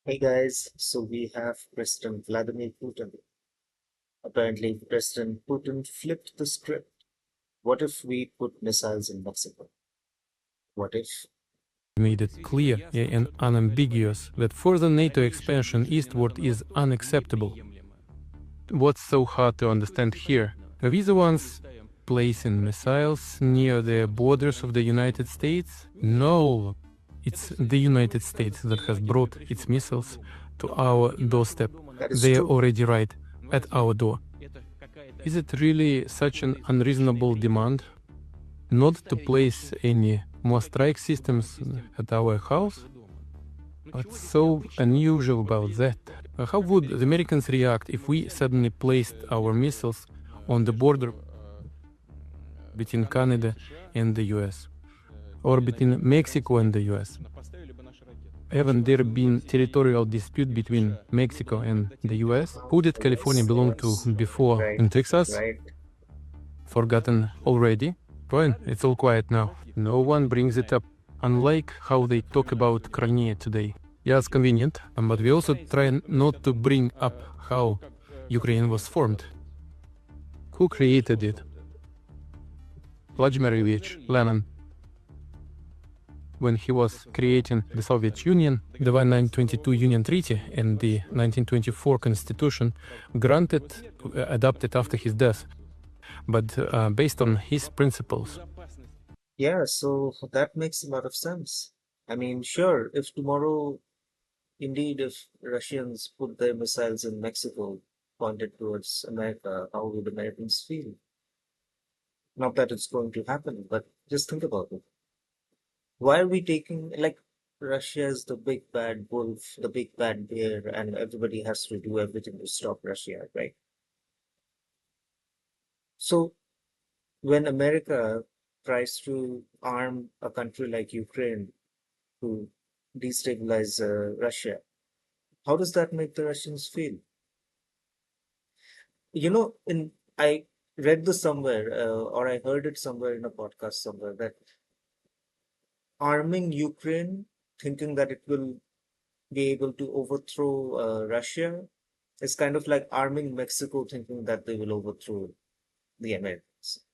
Hey guys, so we have President Vladimir Putin. Apparently, President Putin flipped the script. What if we put missiles in Mexico? What if? Made it clear and unambiguous that further NATO expansion eastward is unacceptable. What's so hard to understand here? Are we the ones placing missiles near the borders of the United States? No, it's the United States that has brought its missiles to our doorstep. That is They are true. already right at our door. Is it really such an unreasonable demand not to place any more strike systems at our house? What's so unusual about that? How would the Americans react if we suddenly placed our missiles on the border between Canada and the US, or between Mexico and the US? Haven't there been territorial dispute between Mexico and the US? Who did California Yes, belong to yes. before? Right, In Texas? right. Forgotten already? Fine, it's all quiet now. No one brings it up, unlike how they talk about Crimea today. Yeah, it's convenient, but we also try not to bring up how Ukraine was formed. Who created it? Vladimir Ilyich Lenin. When he was creating the Soviet Union, the 1922 Union Treaty and the 1924 Constitution adopted after his death, but based on his principles. Yeah, so that makes a lot of sense. I mean, sure, if tomorrow, indeed, if Russians put their missiles in Mexico pointed towards America, how would Americans feel? Not that it's going to happen, but just think about it. Why are we taking, like, Russia is the big bad wolf, the big bad bear, and everybody has to do everything to stop Russia, right? So when America tries to arm a country like Ukraine to destabilize Russia, how does that make the Russians feel? In I read this somewhere, or I heard it somewhere in a podcast somewhere, that arming Ukraine, thinking that it will be able to overthrow Russia, is kind of like arming Mexico, thinking that they will overthrow the Americans.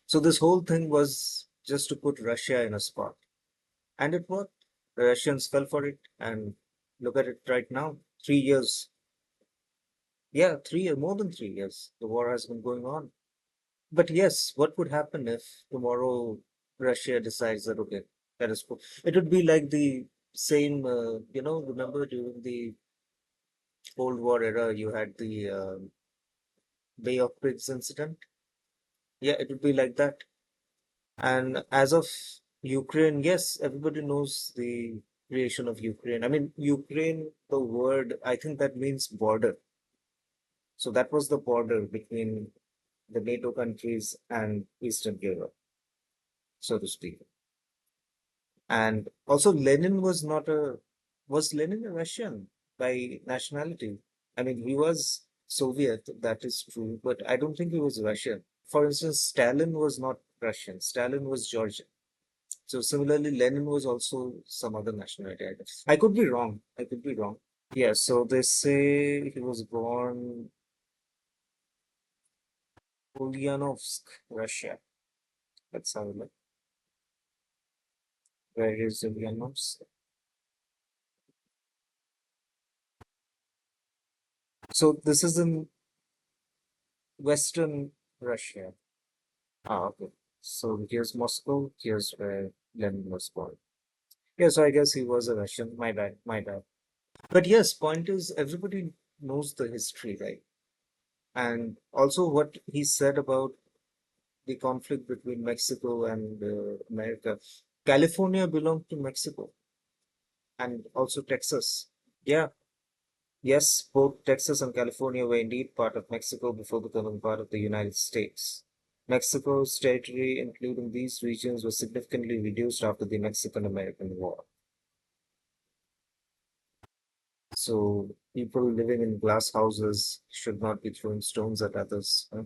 So this whole thing was just to put Russia in a spot, and it worked. The Russians fell for it, and look at it right now. 3 years, yeah, more than 3 years. The war has been going on. But yes, what would happen if tomorrow Russia decides that okay, it would be like the same. Remember during the Cold War era, you had the Bay of Pigs incident. Yeah, it would be like that. And as of Ukraine, yes, everybody knows the creation of Ukraine. I mean, Ukraine, the word, I think that means border. So that was the border between the NATO countries and Eastern Europe, so to speak. And also, was Lenin a Russian by nationality? I mean, he was Soviet, that is true, but I don't think he was Russian. For instance, Stalin was not Russian. Stalin was Georgian. So similarly, Lenin was also some other nationality, I guess. I could be wrong. I could be wrong. Yeah, so they say he was born Ulyanovsk, Russia. Let's have a look. Where is Ulyanovsk? So this is in Western Russia. Ah, okay. So here's Moscow. Here's where Lenin was born. Yeah, so I guess he was a Russian. My bad, my bad. But yes, point is everybody knows the history, right? And also what he said about the conflict between Mexico and America. California belonged to Mexico and also Texas. Yeah, yes, both Texas and California were indeed part of Mexico before becoming part of the United States. Mexico's territory, including these regions, was significantly reduced after the Mexican American War. So people living in glass houses should not be throwing stones at others. Huh?